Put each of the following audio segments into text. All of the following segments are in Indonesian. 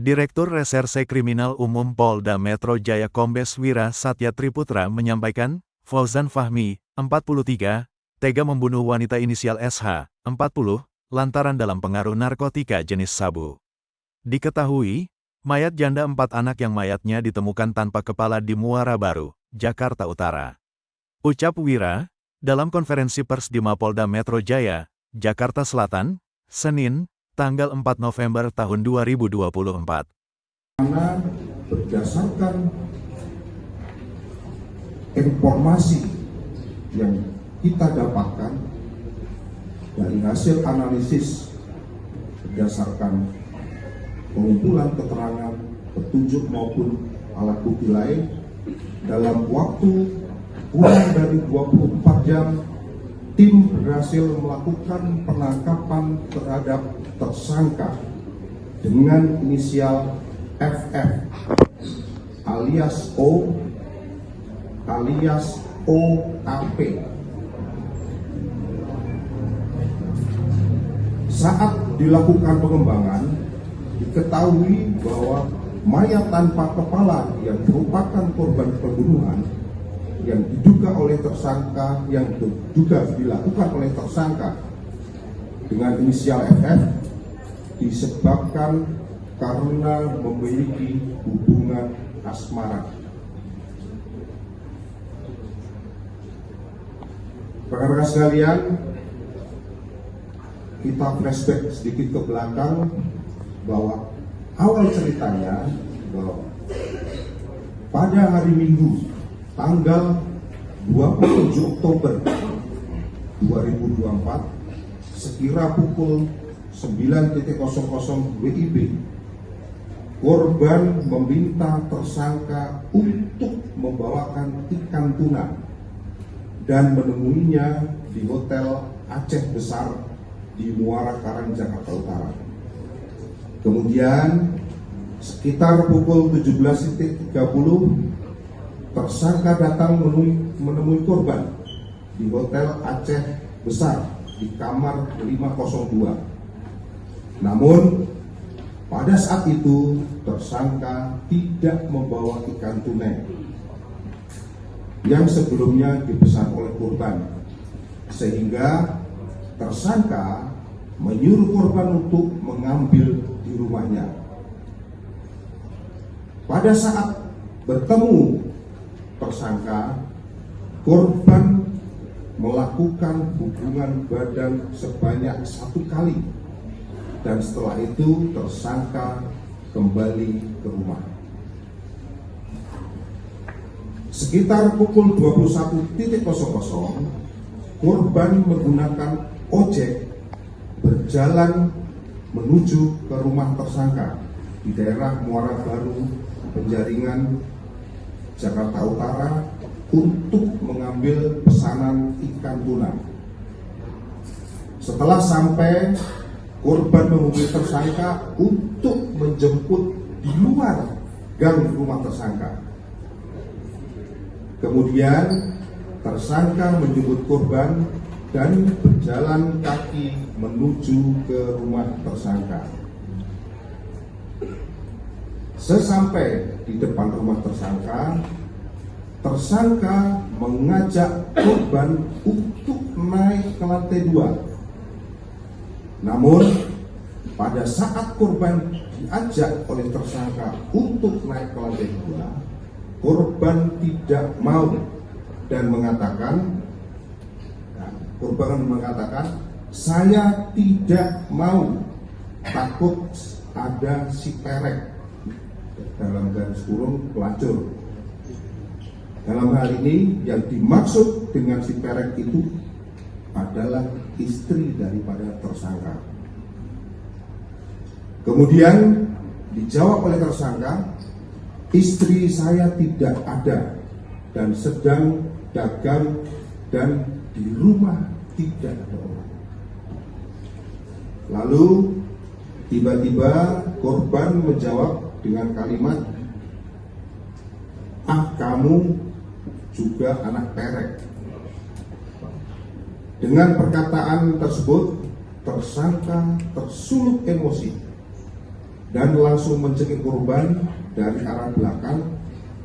Direktur Reserse Kriminal Umum Polda Metro Jaya Kombes Wira Satya Triputra menyampaikan, Fauzan Fahmi, 43, tega membunuh wanita inisial SH, 40, lantaran dalam pengaruh narkotika jenis sabu. Diketahui, mayat janda 4 anak yang mayatnya ditemukan tanpa kepala di Muara Baru, Jakarta Utara. Ucap Wira, dalam konferensi pers di Mapolda Metro Jaya, Jakarta Selatan, Senin, tanggal 4 November tahun 2024. Karena berdasarkan informasi yang kita dapatkan dari hasil analisis berdasarkan pengumpulan keterangan, petunjuk maupun alat bukti lain, dalam waktu kurang dari 24 jam tim berhasil melakukan penangkapan terhadap tersangka dengan inisial FF alias O alias OAP. Saat dilakukan pengembangan, diketahui bahwa mayat tanpa kepala yang merupakan korban pembunuhan yang diduga oleh tersangka, yang juga dilakukan oleh tersangka dengan inisial FF disebabkan karena memiliki hubungan asmara. Rekan-rekan sekalian, kita flashback sedikit ke belakang bahwa awal ceritanya bahwa pada hari Minggu tanggal 27 Oktober 2024 sekira pukul 9.00 WIB, korban meminta tersangka untuk membawakan ikan tuna dan menemuinya di Hotel Aceh Besar di Muara Karang, Jakarta Utara. Kemudian sekitar pukul 17.30 tersangka datang menemui korban di Hotel Aceh Besar di kamar 502. Namun pada saat itu tersangka tidak membawa ikan tuna yang sebelumnya dipesan oleh korban, sehingga tersangka menyuruh korban untuk mengambil di rumahnya. Pada saat bertemu tersangka, korban melakukan hubungan badan sebanyak 1 kali, dan setelah itu tersangka kembali ke rumah. Sekitar pukul 21.00, korban menggunakan ojek berjalan menuju ke rumah tersangka di daerah Muara Baru, Penjaringan, Jakarta Utara untuk mengambil pesanan ikan tuna. Setelah sampai, korban menghubungi tersangka untuk menjemput di luar gang rumah tersangka. Kemudian tersangka menjemput korban dan berjalan kaki menuju ke rumah tersangka. Sesampai di depan rumah tersangka, tersangka mengajak korban untuk naik ke lantai 2. Namun pada saat korban diajak oleh tersangka untuk naik ke lantai 2, korban tidak mau dan korban mengatakan, saya tidak mau, takut ada si perek, dalam garis kurung pelacur. Dalam hal ini yang dimaksud dengan si perek itu adalah istri daripada tersangka. Kemudian dijawab oleh tersangka, istri saya tidak ada dan sedang dagang dan di rumah tidak ada orang. Lalu tiba-tiba korban menjawab dengan kalimat, ah kamu juga anak perek. Dengan perkataan tersebut, tersangka tersulut emosi dan langsung mencekik korban dari arah belakang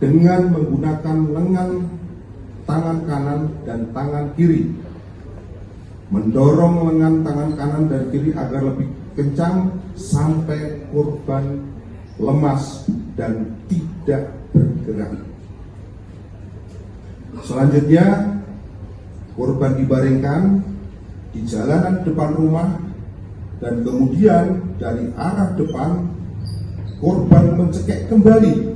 dengan menggunakan lengan tangan kanan dan tangan kiri, mendorong lengan tangan kanan dan kiri agar lebih kencang sampai korban lemas dan tidak bergerak. Selanjutnya, korban dibaringkan di jalanan depan rumah dan kemudian dari arah depan korban mencekik kembali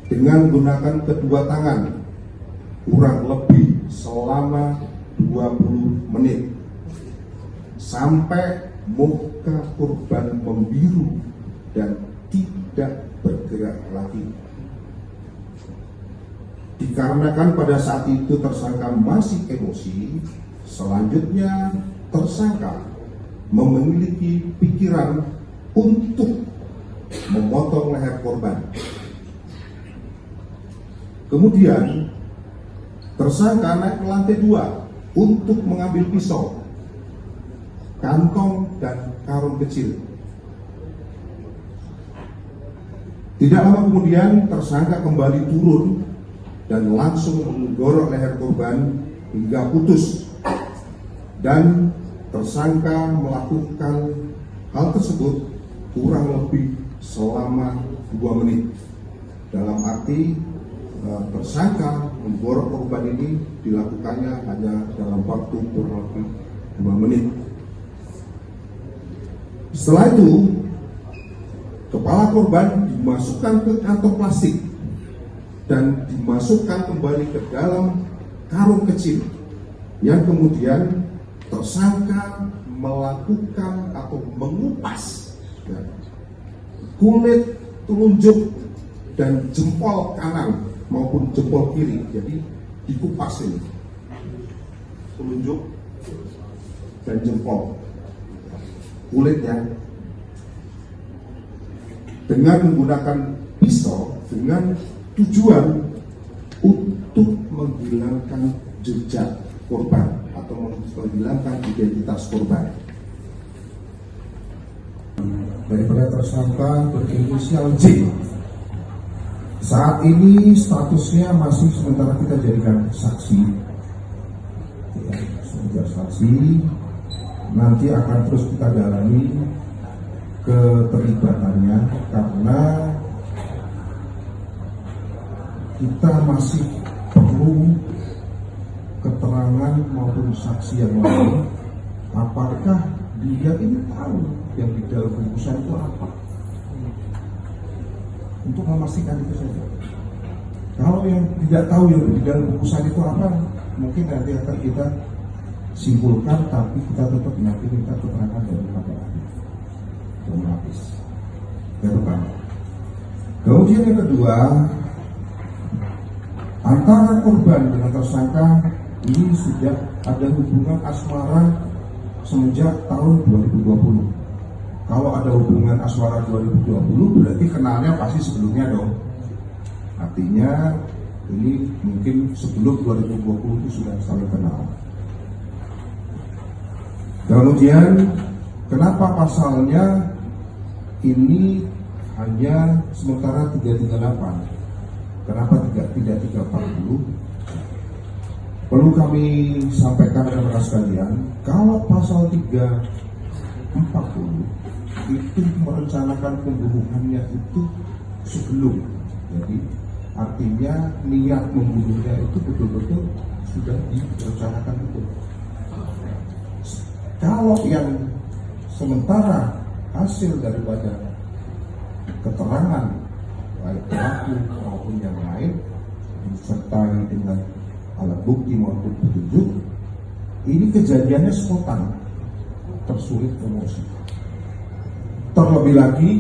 dengan menggunakan kedua tangan kurang lebih selama 20 menit sampai muka korban membiru dan tidak bergerak lagi. Dikarenakan pada saat itu tersangka masih emosi, selanjutnya tersangka memiliki pikiran untuk memotong leher korban. Kemudian tersangka naik ke lantai 2 untuk mengambil pisau, kantong, dan karung kecil. Tidak lama kemudian tersangka kembali turun dan langsung mendorong leher korban hingga putus, dan tersangka melakukan hal tersebut kurang lebih selama 2 menit. Dalam arti tersangka memborok korban ini dilakukannya hanya dalam waktu kurang lebih 2 menit. Setelah itu, kepala korban dimasukkan ke kantong plastik dan dimasukkan kembali ke dalam karung kecil, yang kemudian tersangka melakukan atau mengupas kulit telunjuk dan jempol kanan maupun jempol kiri. Jadi dikupas ini telunjuk dan jempol kulitnya dengan menggunakan pisau dengan tujuan untuk menghilangkan jejak korban atau menghilangkan identitas korban. Daripada tersangka berinisial J, saat ini statusnya masih sementara kita jadikan saksi. Sebagai saksi, nanti akan terus kita dalami keterlibatannya karena kita masih perlu keterangan maupun saksi yang lain. Apakah dia ini tahu yang di dalam bungkusan itu apa? Untuk memastikan itu saja. Kalau yang tidak tahu yang di dalam bungkusan itu apa, mungkin nanti akan kita simpulkan, tapi kita tetap nanti minta keterangan dari lapis. Yang pertama. Kemudian yang kedua, antara korban dengan tersangka ini sudah ada hubungan asmara semenjak tahun 2020. Kalau ada hubungan asmara 2020 berarti kenalnya pasti sebelumnya dong. Artinya ini mungkin sebelum 2020 itu sudah saling kenal. Kemudian kenapa pasalnya ini hanya sementara 338? Kenapa tidak 340? Perlu kami sampaikan kepada sekalian, kalau pasal 340 itu merencanakan pembunuhannya itu sebelum. Jadi artinya niat membunuhnya itu betul-betul sudah direncanakan itu. Kalau yang sementara hasil daripada keterangan baik pelaku maupun yang lain disertai dengan alat bukti maupun petunjuk, ini kejadiannya spontan, tersulut emosi. Terlebih lagi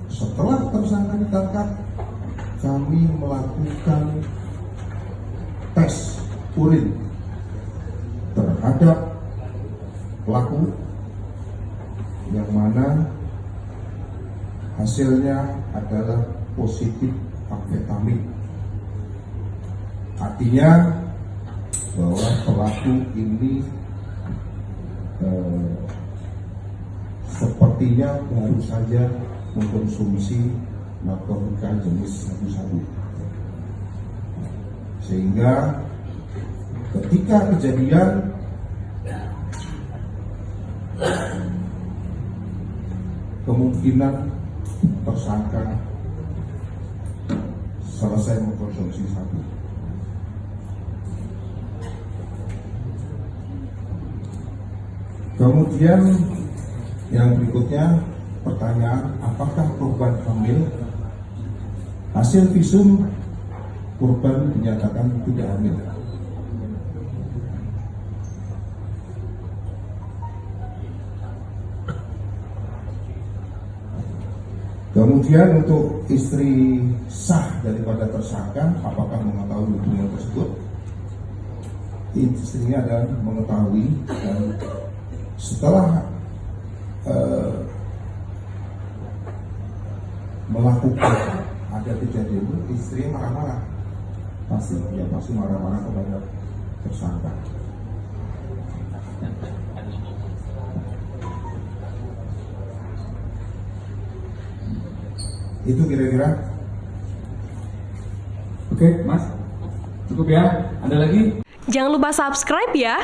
setelah tersangka ditangkap, kami melakukan tes urin terhadap pelaku, yang mana hasilnya adalah positif amfetamin. Artinya bahwa pelaku ini sepertinya baru saja mengkonsumsi narkotika jenis sabu-sabu. Sehingga ketika kejadian kemungkinan tersangka selesai mengkonsumsi sabu. Kemudian yang berikutnya pertanyaan, apakah korban hamil? Hasil visum korban dinyatakan tidak hamil. Kemudian untuk istri sah daripada tersangka, apakah mengetahui hubungan tersebut? Istrinya adalah mengetahui, dan setelah melakukan ada kejadian itu, istri marah-marah, pasti marah-marah kepada tersangka. Itu kira-kira. Oke, Mas. Cukup ya. Ada lagi? Jangan lupa subscribe ya.